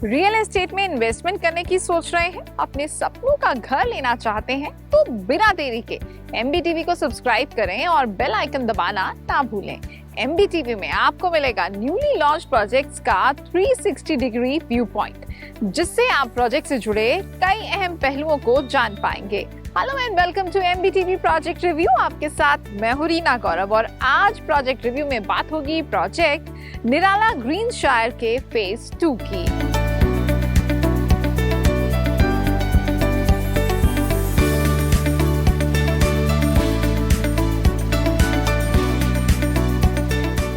Real estate में investment करने की सोच रहे हैं, अपने सपनों का घर लेना चाहते हैं तो बिना देरी के MBTV को सब्सक्राइब करें और बेल आइकन दबाना ना भूलें। MBTV में आपको मिलेगा न्यूली लॉन्च प्रोजेक्ट्स का 360 डिग्री व्यू पॉइंट, जिससे आप प्रोजेक्ट से जुड़े कई अहम पहलुओं को जान पाएंगे। Hello and welcome to MBTV project review. आपके साथ मैं हूं रीना गौरव और आज प्रोजेक्ट रिव्यू में बात होगी प्रोजेक्ट निराला ग्रीनशायर के फेज 2 की।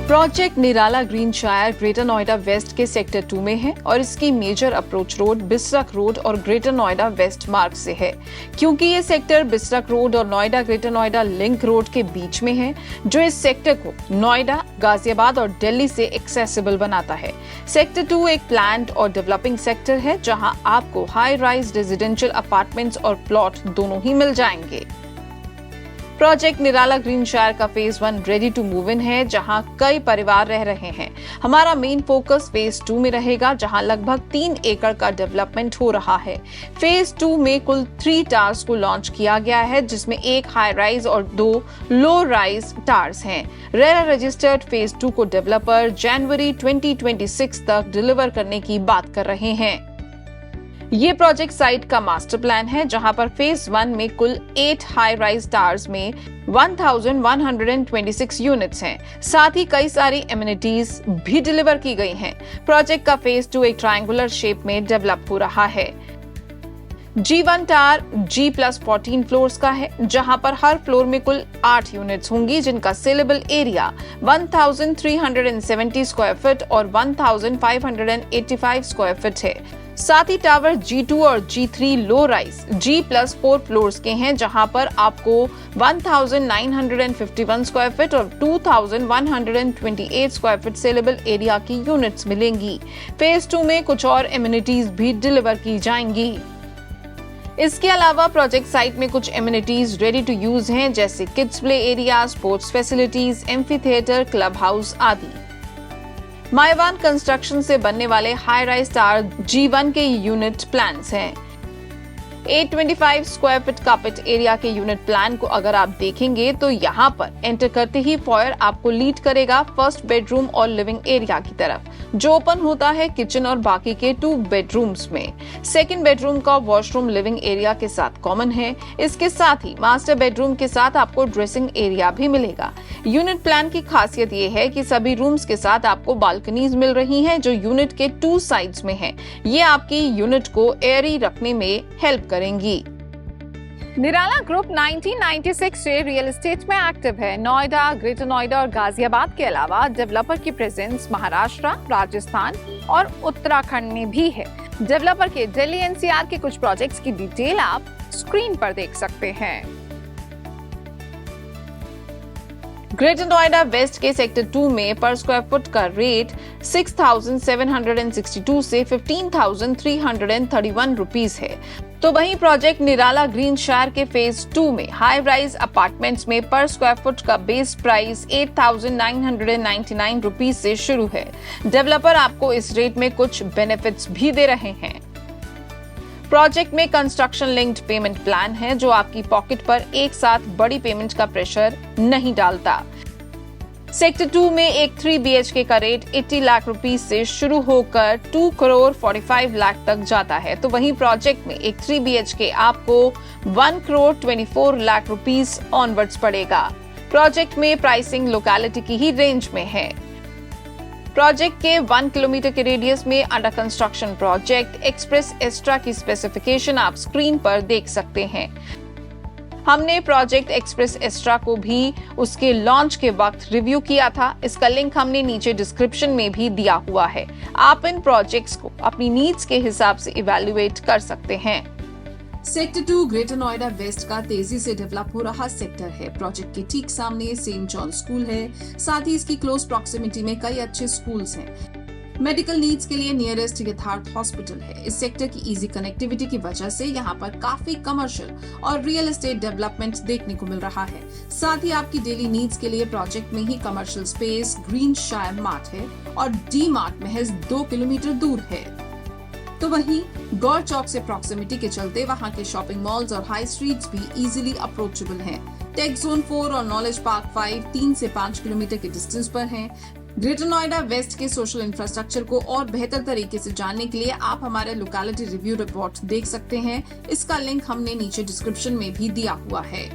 Project Nirala Greenshire Greater Noida West के सेक्टर 2 में है और इसकी major approach road Bisrakh road और ग्रेटर नोएडा वेस्ट मार्ग से है। क्योंकि ये सेक्टर बिसरख रोड और Noida Greater Noida link road के बीच में है, जो इस सेक्टर को नोएडा, गाजियाबाद और दिल्ली से एक्सेसिबल बनाता है। सेक्टर 2 एक प्लान्ड और डेवलपिंग सेक्टर है, जहां आपको हाई राइज रेजिडेंशियल अपार्टमेंट्स और प्लॉट दोनों ही मिल जाएंगे। प्रोजेक्ट निराला ग्रीनशायर का phase 1 ready to move in है, जहां कई परिवार रह रहे हैं। हमारा मेन फोकस फेज 2 में रहेगा, जहां लगभग 3 एकड़ का डेवलपमेंट हो रहा है। फेज 2 में कुल 3 टावर्स को लॉन्च किया गया है, जिसमें 1 हाई राइज और 2 लो राइज टावर्स हैं। रेरा रजिस्टर्ड फेज 2 को डेवलपर जनवरी 2026 तक डिलीवर करने की बात कर रहे हैं। ये प्रोजेक्ट साइट का मास्टर प्लान है, जहां पर फेज 1 में कुल 8 हाई राइज टावर्स में 1126 यूनिट्स हैं। साथ ही कई सारी एमिनिटीज भी डिलीवर की गई हैं। प्रोजेक्ट का फेज 2 एक ट्रायंगुलर शेप में डेवलप हो रहा है। G1 टावर G+14 फ्लोर्स का है, जहां पर हर फ्लोर में कुल 8 यूनिट्स होंगी, जिनका सेलेबल एरिया 1370 स्क्वायर फीट और 1585 स्क्वायर फीट है। साथ ही टावर G2 और G3 low rise G+4 floors के हैं, जहां पर आपको 1951 स्क्वायर फीट और 2128 स्क्वायर फीट सेलेबल एरिया की यूनिट्स मिलेंगी। फेज 2 में कुछ और एमिनिटीज भी डिलीवर की जाएंगी। इसके अलावा प्रोजेक्ट साइट में कुछ एमिनिटीज रेडी टू यूज हैं, जैसे kids play area, sports facilities, amphi theatre, club house आदि। मायवान कंस्ट्रक्शन से बनने वाले हाई राइज टावर G1 के यूनिट प्लान्स हैं। 825 स्क्वायर फीट कार्पेट एरिया के यूनिट प्लान को अगर आप देखेंगे तो यहाँ पर एंटर करते ही फॉयर आपको लीड करेगा फर्स्ट बेडरूम और लिविंग एरिया की तरफ, जो ओपन होता है किचन और बाकी के 2 बेडरूम्स में। सेकंड बेडरूम का वॉशरूम लिविंग एरिया के साथ कॉमन है। इसके साथ ही मास्टर बेडरूम के साथ आपको ड्रेसिंग एरिया भी मिलेगा। यूनिट प्लान की खासियत ये है कि सभी रूम्स के साथ आपको बालकनीज मिल रही हैं, जो यूनिट के 2 साइड्स में है। ये आपकी यूनिट को एयरी रखने में हेल्प करेंगी। निराला ग्रुप 1996 से रियल एस्टेट में एक्टिव है। नोएडा, ग्रेटर नोएडा और गाजियाबाद के अलावा डेवलपर की प्रेजेंस महाराष्ट्र, राजस्थान और उत्तराखंड में भी है। डेवलपर के दिल्ली NCR के कुछ प्रोजेक्ट्स की डिटेल आप स्क्रीन पर देख सकते हैं। ग्रेटर नोएडा वेस्ट के सेक्टर 2 में पर स्क्वायर फुट का रेट 6,762 से 15,331 रुपीज है। तो वहीं प्रोजेक्ट निराला ग्रीनशायर के फेज 2 में हाई राइज अपार्टमेंट्स में पर स्क्वायर फुट का बेस प्राइस 8,999 रुपीज से शुरू है। डेवलपर आपको इस रेट में कुछ बेनिफिट्स भी दे रहे हैं। प्रोजेक्ट में कंस्ट्रक्शन लिंक्ड पेमेंट प्लान है, जो आपकी पॉकेट पर एक साथ बड़ी पेमेंट का प्रेशर नहीं डालता। सेक्टर 2 में एक 3 BHK का रेट 80 लाख रुपीस से शुरू होकर 2 करोड़ 45 लाख तक जाता है। तो वहीं प्रोजेक्ट में एक 3 BHK आपको 1 करोड़ 24 लाख रुपीस ऑनवर्ड्स पड़ेगा। प्रोजेक्ट में प्राइसिंग लोकेलिटी की ही रेंज में है। प्रोजेक्ट के 1 किलोमीटर के रेडियस में under construction project Express Astra की स्पेसिफिकेशन आप स्क्रीन पर देख सकते हैं। हमने प्रोजेक्ट एक्सप्रेस एस्ट्रा को भी उसके लॉन्च के वक्त रिव्यू किया था। इसका लिंक हमने नीचे डिस्क्रिप्शन में भी दिया हुआ है। आप इन प्रोजेक्ट्स को अपनी नीड्स के हिसाब से इवैल्यूएट कर सकते हैं। सेक्टर 2 ग्रेटर नोएडा वेस्ट का तेजी से डेवलप हो रहा सेक्टर है। प्रोजेक्ट के ठीक सामने सेंट जॉन स्कूल है। साथ ही इसकी क्लोज प्रॉक्सिमिटी में कई अच्छे स्कूल्स हैं। मेडिकल नीड्स के लिए नियरेस्ट यथार्थ हॉस्पिटल है। इस सेक्टर की इजी कनेक्टिविटी की वजह से यहाँ पर काफी कमर्शियल और रियल एस्टेट डेवलपमेंट देखने को मिल रहा है। साथ ही आपकी डेली नीड्स के लिए प्रोजेक्ट में ही कमर्शियल स्पेस ग्रीनशायर मार्ट है और डी मार्ट महज 2 किलोमीटर दूर है। तो वहीं गौर चौक से प्रॉक्सिमिटी के चलते वहां के शॉपिंग मॉल्स और हाई स्ट्रीट्स भी इजीली अप्रोचेबल हैं। टेक जोन 4 और नॉलेज पार्क 5 3 से 5 किलोमीटर के डिस्टेंस पर हैं। ग्रेटर नोएडा वेस्ट के सोशल इंफ्रास्ट्रक्चर को और बेहतर तरीके से जानने के लिए आप हमारे लोकेलिटी रिव्यू रिपोर्ट देख सकते हैं। इसका लिंक हमने नीचे डिस्क्रिप्शन में भी दिया हुआ है।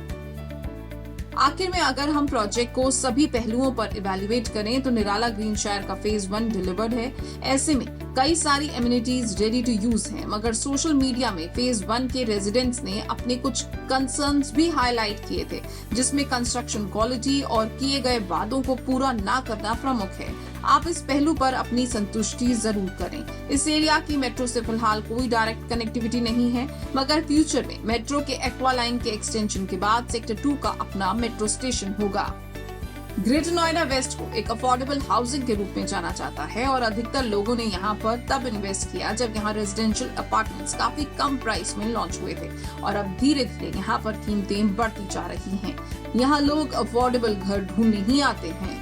आखिर में अगर हम प्रोजेक्ट को सभी पहलुओं पर इवैल्यूएट करें तो निराला ग्रीन शहर का फेज 1 डिलीवर्ड है। ऐसे में कई सारी एमिनिटीज रेडी टू यूज हैं, मगर सोशल मीडिया में फेज 1 के रेजिडेंट्स ने अपने कुछ कंसर्न्स भी हाईलाइट किए थे, जिसमें कंस्ट्रक्शन क्वालिटी और किए गए वादों को पूरा ना करना प्रमुख है। आप इस पहलू पर अपनी संतुष्टि जरूर करें। इस एरिया की मेट्रो से फिलहाल कोई डायरेक्ट कनेक्टिविटी नहीं है, मगर फ्यूचर में मेट्रो के एक्वा लाइन के एक्सटेंशन के बाद सेक्टर 2 का अपना मेट्रो स्टेशन होगा। ग्रेटर नोएडा वेस्ट को एक अफोर्डेबल हाउसिंग के रूप में जाना जाता है और अधिकतर लोगों ने यहाँ पर तब इन्वेस्ट किया जब यहाँ रेजिडेंशियल अपार्टमेंट्स काफी कम प्राइस में लॉन्च हुए थे और अब धीरे धीरे यहाँ पर कीमतें बढ़ती जा रही हैं। यहाँ लोग अफोर्डेबल घर ढूंढने ही आते हैं।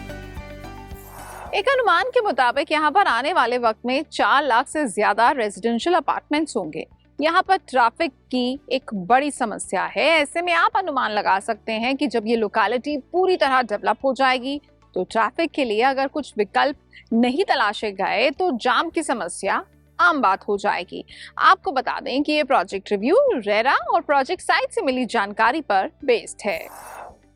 एक अनुमान के मुताबिक यहाँ पर आने वाले वक्त में 4 लाख से ज्यादा रेजिडेंशियल अपार्टमेंट्स होंगे। यहाँ पर ट्रैफिक की एक बड़ी समस्या है। ऐसे में आप अनुमान लगा सकते हैं कि जब ये लोकेलिटी पूरी तरह डेवलप हो जाएगी तो ट्रैफिक के लिए अगर कुछ विकल्प नहीं तलाशे गए तो जाम की समस्या आम बात हो जाएगी। आपको बता दें कि ये प्रोजेक्ट रिव्यू रेरा और प्रोजेक्ट साइट से मिली जानकारी पर बेस्ड है।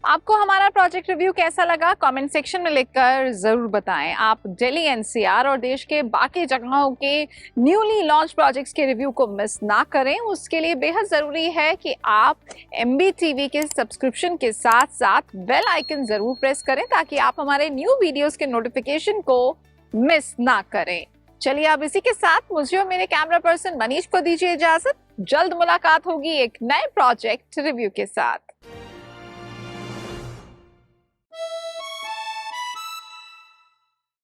आपको हमारा प्रोजेक्ट रिव्यू कैसा लगा कमेंट सेक्शन में लिखकर जरूर बताएं। आप दिल्ली एनसीआर और देश के बाकी जगहों के न्यूली लॉन्च प्रोजेक्ट्स के रिव्यू को मिस ना करें। उसके लिए बेहद जरूरी है कि आप MBTV के सब्सक्रिप्शन के साथ साथ बेल आइकन जरूर प्रेस करें ताकि आप हमारे न्यू वीडियोस के नोटिफिकेशन को मिस ना करें। चलिए अब इसी के साथ मुझे और मेरे कैमरा पर्सन मनीष को दीजिए इजाजत। जल्द मुलाकात होगी एक नए प्रोजेक्ट रिव्यू के साथ।